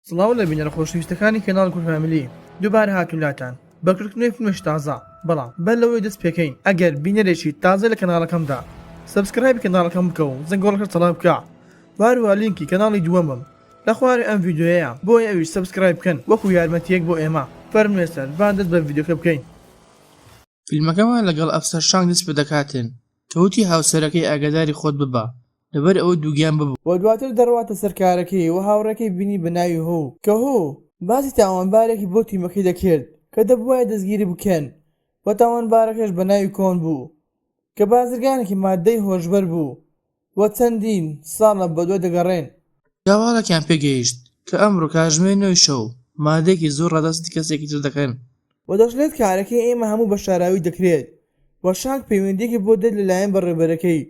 سڵاو لە بینەرە خۆشەویستەکانی کەناڵ کورد فامیلی دووبارە هاتوولاتان بەکردنەوەی فیلمێکی تازە بەڵام بەر لەوەی دەست پێکەین ئەگەر بینەرێکی تازە لە کەناڵەکەمدا سبسکرایب کەناڵەکەم بکە و زەنگۆڵەکە تەڵاب بکە واروها لینکی کەناڵی دووەمم لە خوارێ ئەم ڤیدیۆیە بۆی ئەویش سبسکرایب بکەن وەکو یارمەتیەک بۆ ئێمە فەرموێستەر بان دەست بە ڤیدیۆکە بکەین. فیلمەکەمان لەگەڵ ئەفسەر شانگ دەست پێ دەکاتن کەوتی هاوسەرەکەی ئاگاداری خۆت ببە لەبەر ئەوە دووگیان ببوو و دواتر دەڕواتە سەرکارەکەی و هاوڕێکەی بینی بەناوی هۆ کە هۆ باسی تاوانبارێکی بۆ تیمەکەی دەکرد کە دەبوایە دەستگیری بکەن و تاوانبارەکەش بەناوی کۆن بوو کە بازرگانێکی مادەی هۆشبەر بوو و چەندین ساڵە بەدوای دەگەڕێن. جاواڵێکیان پێگەیشت کە ئەمڕۆ کاتژمێرەوەی شەو مادەیەکی زۆر ڕەدەستی کەسێکی تر دەکەن و دەژڵێت کارەکەی ئێمە هەموو بە شاراوی دەکرێت و شانگ پەیوەندیەکی بۆ دێت لەلایەن بەڕێبەرەکەی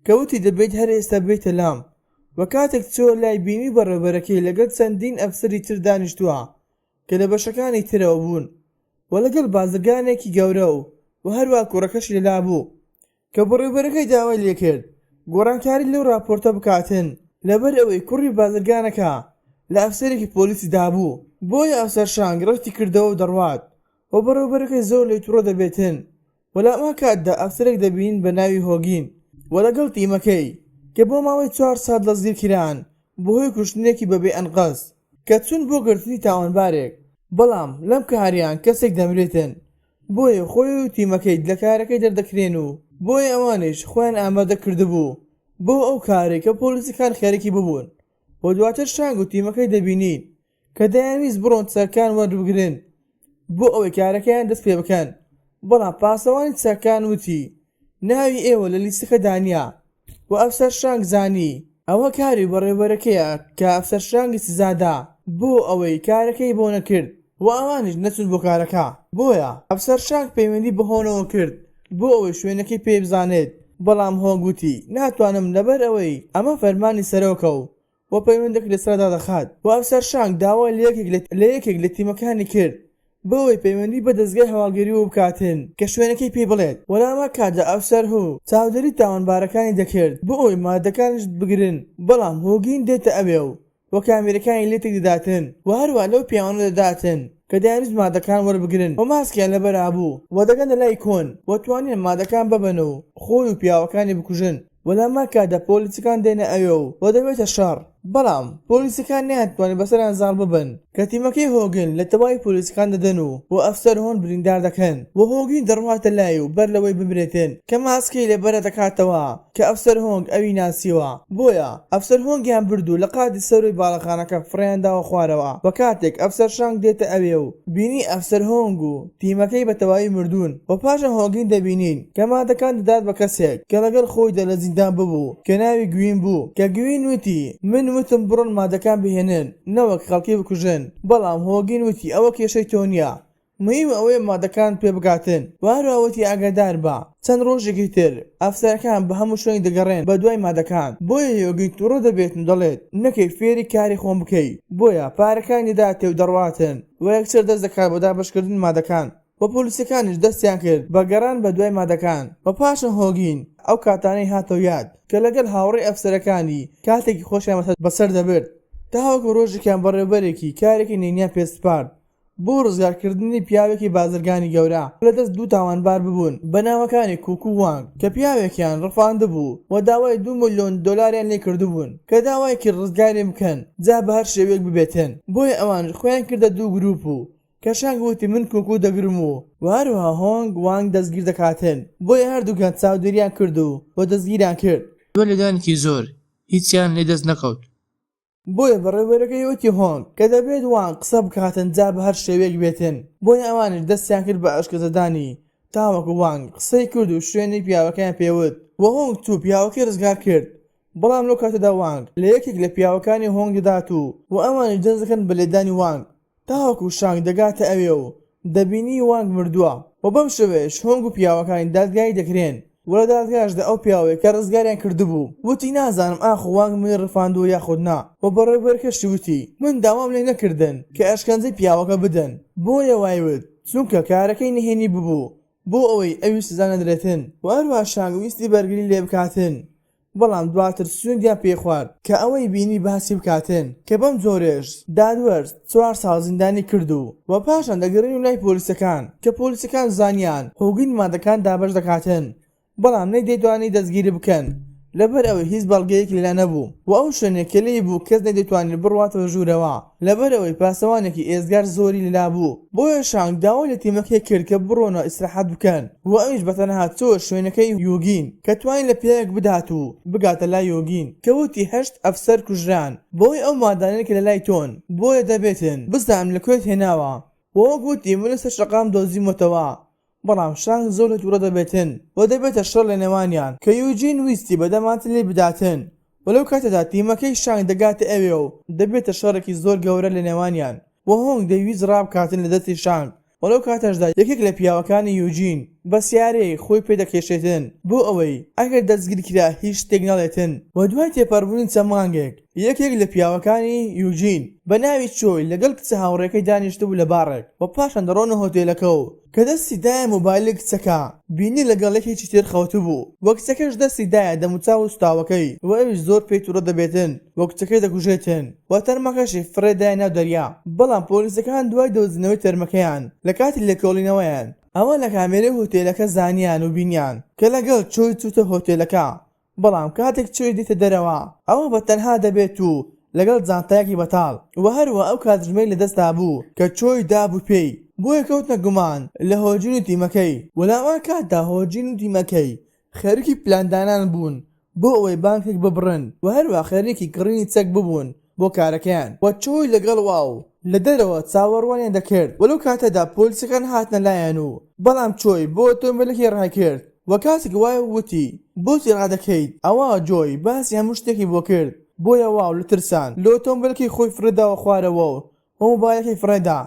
کەوتی دەبێت هەر ئێستا بێتە لام و کاتێک چۆ لای بینی بەڕێبەرەکەی لەگەڵ چەندین ئەفسەری تر دانیشتووە کە لە بەشەکانی ترەوە بوون و لەگەڵ بازرگانێکی گەورە و هەروە کوڕەکەشی لەلا بوو کە بەڕێبەرەکەی داوای لێکرد گۆڕانکاری لەو راپۆرتە بکاتن لەبەر ئەوەی کوڕی بازرگانەکە لە ئەفسەرێکی پۆلیسی دابوو بۆیە ئەفسەر شانگ ڕەتی کردەوە و دەڕوات و بەڕێبەرەکەی زۆر لێی تووڕە دەبێتن و لە ئەمە کاتدا ئەفسەرێک دەبین بە ناوی هۆگین و لەگەڵ تیمەکەی کە بۆ ماوەی 4 سات دەستگیر کران بەهۆی کوشتنێکی بەبێ ئەنقەس کە چوون بۆ گرتنی تاوانبارێک بەڵام لەم کاریان کەسێک دەمرێتن بۆیە خۆی و تیمەکەی لە کارەکەی دەردەکرێن و بۆیە ئەوانش خۆیان ئامادە کردبوو بۆ ئەو کارێک کە پۆلیسەکان خێرەکی ببوون و دواتر شانگ و تیمەکەی دەبینین کە دەیانویست بڕۆن چەکان وەربگرن بۆ ئەوەی کارەکەیان دەست پێ بکەن بەڵام پاسەوانی چەکان وتی ناوی ئێوە لە لیستەکە دانیا و ئەفسەر شانگ زانی ئەوە کاری بەڕێوەرەکەیە کە ئەفسەر شانگی سزادا بۆ ئەوەی کارەکەی بۆ نەکرد و ئەوانش نەچون بۆ کارەکە بۆیە ئەفسەر شانگ پەیوەندی بەهۆنەوە کرد بۆ ئەوەی شوێنەکەی پێ بزانێت بەڵام هۆگوتی ناتوانم لەبەر ئەوەی ئەمە فەرمانی سەرۆکە و پەیوەندێک لەسەردا دەخات و ئەفسەر شانگ داوای لە یەکێک لە تیمەکانی کرد بۆی پەیوەندی بە دەستگای هەواڵگەری و بکاتن کە شوێنەکەی پێ بڵێت وەلامە کاتدا ئەفسەر هو چاودەری تاوانبارەکانی دەکرد بۆ ئەوی مادەکانش بگرن بەڵام هۆگین دێتە ئەوێ و کامێرەکانی لێتێک دەداتن و هەروە لەو پیاوانە دەداتن کە دەیانویست مادەکان وەربگرن و ماسکیان لەبەرا بوو و دەگەنە لای کۆن و توانین مادەکان ببەن و خۆی و پیاوەکانی بکوژن وەلامە کاتدا پۆلیسەکان دێنە ئەوێ و دەبێتە شەڕ بەڵام پۆلیسەکان نەیانتوانێت بەسەریان زاڵ ببن کە تیمەکەی هۆگن لە تەواوی پۆلیسەکان دەدەن و ئەفسەر هۆن بریندار دەکەن و هۆگین دەڕواتە لای و بەر لەوەی بمرێتن کە ماسکەی لێبەرە دەکاتەوە کە ئەفسەر هۆنگ ئەوی ناسیوە بۆیە ئەفسەر هۆنگیان بردو لە قاتی سەروی باڵەخانەکە فڕیانداوە خوارەوە و کاتێک ئەفسەر شانگ دێتە ئەوێ و بینی ئەفسەر هۆنگ و تیمەکەی بە تەواوی مردوون و پاشە هۆگین دەبینین کە مادەکان دەدات بە کەسێک کە لەگەڵ خۆیدا لە زیندان ببوو کە ناوی گوین بوو کە گوین وتی من وتم بڕۆن مادەکان بهێنن نەوەک خەڵکی بکوژن بەڵام هۆگین وتی ئەوە کێشەی تۆ نییە مهم ئەوەیە مادەکان پێ بگاتن واروەوەتی ئاگادار بە چەند ڕۆژێکی تر ئەفسەرەکان بە هەموو شوێنی دەگەڕێن بە دوای مادەکان بۆیە هۆگین تووڕە دەبێتن دەڵێت نەکەی فێری کاری خۆم بکەیت بۆیە پارەکانی داتێ و دەڕواتن و یەکسەر دەست دەکات بۆ دابەشکردن مادەکان و پۆلیسەکانیش دەستیان کرد بە گەڕان بە دوای مادەکان و پاشە هۆگین ئەو کاتانەی هاتەوە یاد کە لەگەڵ هاوڕێی ئەفسەرەکانی کاتێکی خۆشیان بەسەر دەبرد تاوەکو ڕۆژێکیان بەڕێبەرێکی کارێکی نینیان پێسپارد بۆ ڕزگارکردنی پیاوێکی بازرگانی گەورە لەدەست دوو تاوانبار ببوون بە ناوەکانی کوکو وانگ کە پیاوێکیان ڕفاندبوو و داوای 2 ملیۆن دۆلاریان لێ کردبوون کە داوایەکی ڕزگاری بکەن جا بە هەر شێوەیەک ببێتن بۆیە ئەوان خۆیان کردە دوو گروپ و کە شانگ وتی من کوکو دەگرم و هەروەها هۆنگ وانگ دەستگیر دەکاتن بۆیە هەردووکان چاودێریان کرد و دەستگیریان کرد دووە لێدانێکی زۆر هیچیان لێ دەست نەکەوت بۆیە بەڕێوەرەکەی وتی هۆنگ کە دەبێت وان قسە بکاتن جا بە هەر شێوەیەک بێتن بۆیە ئەوانش دەستیان کرد بە ئەشکەزەدانی تاوەکو وانگ قسەی کرد و شوێنی پیاوەکەیان پێوت و هۆنگ تو پیاوەکەی ڕزگار کرد بەڵام لەو کاتەدا وانگ لە یەکێک لە پیاوەکانی هۆنگ دەدات و ئەوانش دەست دەکەن بە لێدانی وانگ تاوەکو شانگ دەگاتە ئەوێ و دەبینی وانگ مردووە و بەم شێوەیەش هۆنگ و پیاوەکانی دادگای دەکرێن وە دادگاشدا ئەو پیاوەیە کە ڕزگاریان کردبوو وتی نازانم ئاخ وانگ من ڕفاندووە یاخود نا و بەڕێوەرەکەشی وتی من داوام لێ نەکردن کە ئەشکەنجەی پیاوەکە بدەن بۆیە وایوت چونکە کارەکەی نهێنی ببوو بۆ ئەوەی ئەوی سزا نەدرێتن و هەروە شانگ ویستی بەرگری لێ بکاتن بەڵام دواتر سوێندیان پێ خوارد کە ئەوەی بینی باسی بکاتن کە بەم جۆرەش دادوەرز 4 ساڵ زیندانی کردو و پاشان دەگەڕێن و لای پۆلیسەکان کە پۆلیسەکان زانیان هۆگین مادەکان دابەش دەکاتن بەڵام نەیدەتوانی دەستگیری بکەن لەبەر ئەوەی هیچ بەڵگەیەکی لێ نەبوو و ئەو شوێنێکە لێی بوو کەس نەیدەتوانێت بڕواتەوە ژوورەوە لەبەر ئەوەی پاسەوانێکی ئێزگار زۆری لەلا بوو بۆیە شانگ داوای لە تیمەکەی کرد کە بڕۆنە ئیستراحەت بکەن و ئەویش بەتەنها چۆ شوێنەکەی یوگین کە توانین لە پێیەک بدات و بگاتە لای یوگین کە وتی 8 ئەفسەر کوژران بۆی ئەو مادانێکە لە لای تۆن بۆیە دەبێتن بزانم لەکوێت هێناوە و وەک وتی من لەسەر شەقام دۆزیمەتەوە بەڵام شانگ زۆر لە تووڕە دەبێتن و دەبێتە شەڕ لە نێوانیان کە یوجین ویستی بەدەماتن لێ بداتن وەلەو کاتەدا تیمەکەی شانگ دەگاتە ئەوێ و دەبێتە شەڕێکی زۆر گەورە لە نێوانیان و هۆنگ دەویست ڕابکاتن لە دەستی شانگ وەلەو کاتەشدا یەکێک لە پیاوەکانی یوجین بە سیارەیە خۆی پێدەکێشێتن بۆ ئەوەی ئەگەر دەستگیرکرا هیچ شتێک نەڵێتن و دوای تێپەڕبوونی چەند مانگێک یەکێک لە پیاوەکانی یوجین بە ناوی چۆی لەگەڵ کچە هاوڕێکەی دانیشتبوو لە بارێک و پاشان دەڕۆنە هۆتێلەکە و کە دەستی دایە مۆبایلی کچەکە بینی لەگەڵ یەکێکی تر خەوتو بوو وە کچەکەش دەستی دایە دەموچاو و ستاوەکەی و ئەویش زۆر پێی تووڕە دەبێتن وە کچەکەی دەکوژێتن و تەرمەکەشی فڕێدایە ناو دەریا بەڵام پۆلیسەکان دوای دۆزینەوەی تەرمەکەیان لە کاتی لێکۆڵینەوەیان ئەوە لە کامێرەی هۆتێلەکە زانیان و بینیان کە لەگەڵ چۆی چوتە هۆتێلەکە بەڵام کاتێک چۆی دیتە دەرەوە ئەوە بە تەنها دەبێت و لەگەڵ جانتایەکی بەتاڵ و هەروە ئەو کاتژمەی لەدەستا بوو کە چۆی دابوو پێی بۆیە کەوتنە گومان لە هۆجین و تیمەکەی وەلاوان کاتدا هۆجین و تیمەکەی خەریکی پلاندانان بوون بۆ ئەوەی بانکێک ببڕن و هەروە خەریکی کڕینی چەک ببوون بۆ کارەکەیان و چۆی لەگەڵ واو لە دەرەوە چاوەڕوانیان دەکرد وەلەو کاتەدا پۆلیسەکان هاتنە لایەن و بەڵام چۆی بۆ ئۆتۆمبیلەکەی ڕاکرد و کاتێک وایە وتی بۆچی ڕادەکەیت ئەوە جۆی باسی هەموو شتێکی بۆ کرد بۆیە واو لە ترسان لە ئۆتۆمبیلەکەی خۆی فرێداوە خوارەوە و مۆبایلەکەی فڕێدا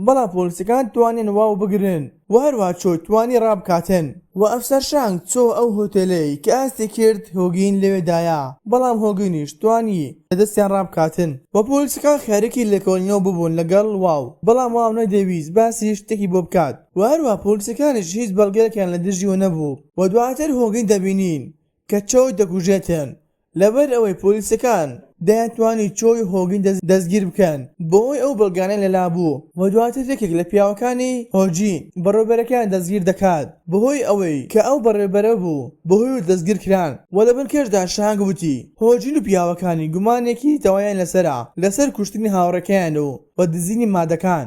بەڵام پۆلیسەکان توانین واو بگرن و هەروە چۆی توانی ڕابکاتن و ئەفسەر شانگ چۆ ئەو هۆتێلەی کە ئاستی کرد هۆگین لەوێدایە بەڵام هۆگینیش توانی لەدەستیان ڕابکاتن و پۆلیسەکان خارێکی لێکۆڵینەوە ببوون لەگەڵ واو بەڵام واو نەدەویست باسی شتێکی بۆ بکات و هەروە پۆلیسەکانیش هیچ بەڵگەیەکیان لە دژیوە نەبوو و دواتر هۆگین دەبینین کە چۆی دەکوژێتن لەبەر ئەوەی پۆلیسەکان دەیانتوانی چۆی هۆگین دەستگیر بکەن بۆی ئەو بەڵگانە لەلا بوو و دواتر یەکێک لە پیاوەکانی هۆجین بەڕێوەبەرەکان دەستگیر دەکات بەهۆی ئەوەی کە ئەو بەڕێوەبەرە بوو بەهۆی دەستگیرکران و لە بنکەشدا شانگ وتی هۆجین و پیاوەکانی گومانێکی تەوایان لەسەر کوشتنی هاوڕێکەیان و دزینی مادەکان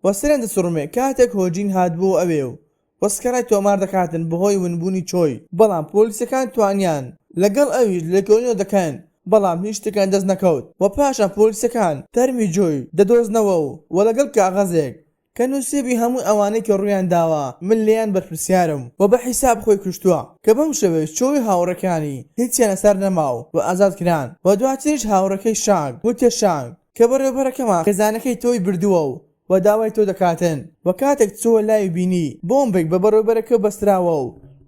وەسەریان دەسوڕمێ کاتێک هۆجین هاتبوو ئەوێ و وەسکەڕای تۆمار دەکاتن بەهۆی ونبوونی چۆی بەڵام پۆلیسەکان توانیان لەگەڵ ئەویش لێکۆڵینەوە دەکەن بەڵام هیچ شتێکیان دەست نەکەوت و پاشان پۆلیسەکان تەرمی جۆی دەدۆزنەوە و لەگەڵ کاغەزێک کە نووسێبی هەموو ئەوانەی کە ڕوویان داوە من لێیان بەرپرسیارم و بە حیساب خۆی کوشتووە کە بەم شەوەیە چۆی هاوڕەکانی هیچیان لەسەر نەماو و ئازاد کران و دواتریش هاوڕەکەی شانگ وتێ شانگ کە بەڕێوەبەرەکەمان خێزانەکەی تۆی بردووە و داوای تۆ دەکاتن و کاتێک چووە لای بینی بۆمبێک بە بەڕێوەبەرەکە بەستراوە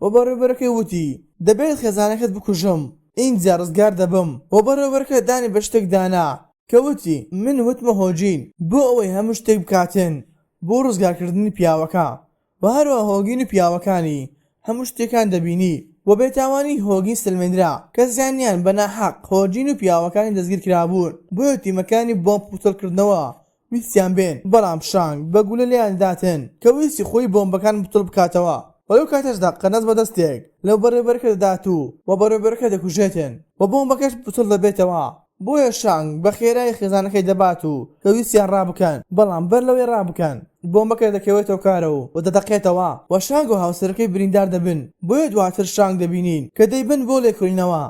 و بەڕێوەبەرەکەی وتی دەبێت خێزانەکەت بکوژم اینجا ڕزگار دەبم و بەڕێوەبەرەکە دانی بە شتێک دانا کە وتی من وتمە هۆجین بۆ ئەوەی هەموو شتێک بکاتن بۆ ڕزگارکردنی پیاوەکە و هەروە هۆگین و پیاوەکانی هەموو شتێکان دەبینی و بێتاوانی هۆگین سلمێنرا کە زانیان بە ناحەق هۆجین و پیاوەکانی دەستگیر کرابوون بۆیە تیمەکانی بۆمب پوتڵکردنەوە ویستیان بێن بەڵام شانگ بە گولە لێیان داتن کە ویستی خۆی بۆمبەکان بتڵ بکاتەوە وەلەو کاتەشدا قەنەز بەدەستێک لەو بەڕێوەبەرەکە دەدات و بەڕێوەبەرەکە دەکوژێتن و بۆمبەکەش بتڵ دەبێتەوە بۆیە شانگ بە خێرای خێزانەکەی دەبات و کە ویستیان ڕابکەن بەڵام بەر لەوەی ڕابکەن بۆمبەکە دەکەوێتەوە کارەوە و دەدەقێتەوە و شانگ و هاوسەرەکەی بریندار دەبن بۆیە دواتر شانگ دەبینین کە دەیبن بۆ لێکۆڵینەوە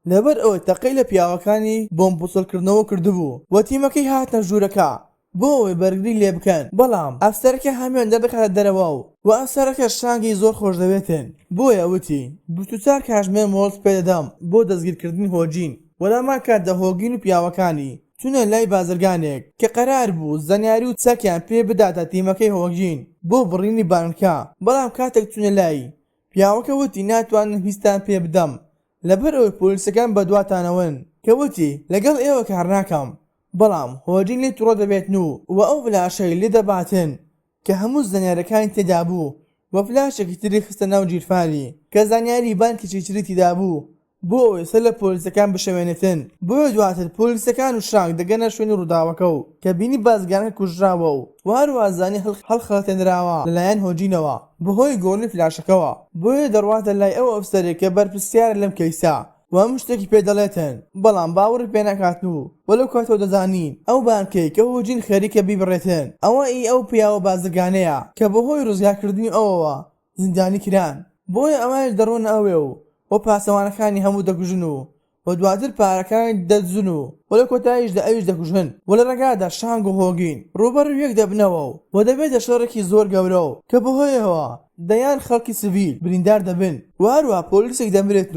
لەبەر ئەوەی تەقەی لە پیاوەکانی بۆمب پوتڵکردنەوە کردبوو و تیمەکەی هاتنە ژوورەکە بۆ ئەوەی بەرگری لێ بکەن بەڵام ئەفسەرەکە هەمیان دەردەکاتە دەرەوە و ئەفسەرەکە شانگی زۆر خۆش دەوێتن بۆیە وتی بتوچار کاژمێ مۆڵت پێدەدەم بۆ دەستگیرکردنی هۆجین وەلامان کاتدا هۆگین و پیاوەکانی چونە لای بازرگانێک کە قەرار بوو زەنیاری و چەکیان پێ بداتە تیمەکەی هۆگین بۆ بڕینی بانکە بەڵام کاتێک چونە لای پیاوەکە وتی ناتوانم هیچتان پێ بدەم لەبەر ئەوەی پۆلیسەکان بەدواتانەوەن کە وتی لەگەڵ ئێوە کار ناکەم بەڵام هۆجین لێ تووڕە دەبێتن و ئەو فلاشەی لێ دەباتن کە هەموو زەنیارەکانی تێدا بوو و فلاشێکی تری خستە ناو جیرفانی کە زانیاری بانکێکی تری تێدا بوو بۆ ئەوەی سەر لە پۆلیسەکان بشەوێنێتن. بۆیە دواتر پۆلیسەکان و شانگ دەگەنە شوێنی ڕووداوەکە و کە بینی بازرگانەکە کوژراوە و هەروە زانی هەڵخەڵەتێنراوە لەلایەن هۆجینەوە بەهۆی گۆڕنی فلاشەکەەوە. بۆیە دەڕواتە لای ئەو ئەفسەرێک کە بەرپرسیارە لەم کەیسا و هەموو شتێکی پێدەڵێتن، بەڵام باوەڕی پێ ناکاتن و وەلەو کاتەوە دەزانین ئەو بانکەی کە هۆجین خەریکە بیبڕێتن ئەوە ئەو پیاوە بازرگانەیە کە بەهۆی ڕزگارکردنی ئەوەوە زیندانی کران. بۆیە ئەمانش دەڕۆنە ئەوێ و پاسەوانەکانی هەموو دەکوژن و دواتر پارەکانی دەدزن و لە کۆتاییشدا ئەویش دەکوژن و لە ڕێگادا شانگ و هۆگین ڕوبەر یەک دەبنەوە و دەبێتە شەڕێکی زۆر گەورە و کە بەهۆیەوە دەیان خەڵکی سڤیل بریندار دەبن و هەروە پۆلیسێک دەمرێت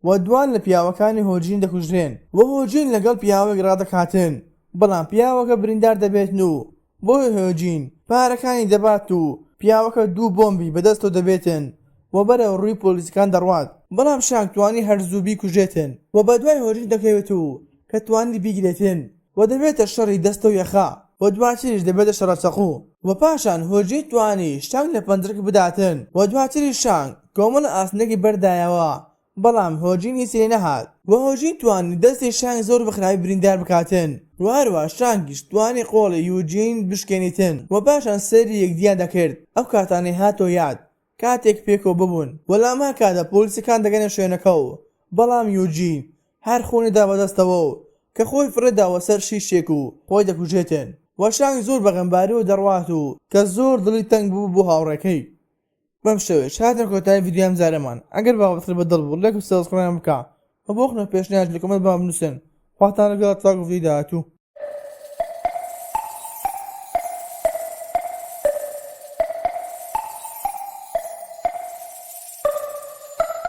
و دوان لە پیاوەکانی هۆجین دەکوژرێن و هۆجین لەگەڵ پیاوێک ڕادەکاتن، بەڵام پیاوەکە بریندار دەبێتن و بۆی هۆجین پارەکانی دەبات و پیاوەکە 2 بۆمبی بەدەستەوە دەبێتن و بەرەو ڕووی پۆلیسەکان دەڕوات. بەڵام شانگ توانی هەرزوو کوژێتن و بەدوای هۆجین دەکەوێت و کە توانی بیگرێتن و دەبێتە شەڕی دەستە و یەخا و دواتریش دەبێتە شەڕەچەقو و پاشان هۆجین توانی شانگ لە پەنجەرەک بداتن و دواتری شانگ کۆمەڵە ئاسنێکی بەردایەوە، بەڵام هۆجین هیچ لێ نەهات و هۆجین توانی دەستی شانگ زۆر بەخراوی بریندار بکاتن و هەروە شانگیش توانی قۆڵی یوجین بشکێنیتن و پاشان سەری یەکدیان دەکرد. ئەو کاتانەی هاتۆ یاد کاتێک پێکەوە ببوون وەلاما کاتە پۆلیسەکان دەگەنە شوێنەکە و بەڵام یوجین هەر خۆنیدا بەدەستەوە و کە خۆی فرەداوە سەر شیشێک و خۆی دەکوژێتن و شانگ زۆر بەغەمباری و دەڕوات و کە زۆر دڵی تەنگ بوو بۆ هاوڕێکەی. بەم شێوەیە هاتن کۆتایی ڤیدیۆ زارەمان. ئەگەر باوەتر بەدڵ بوو لایک و سابسکرایب بکە و بۆ خوێنە پێشنیاز لە کۆمەنت با بنووسن. خواتان لەگەڵ تاکو ڤیدیۆ داهاتوو.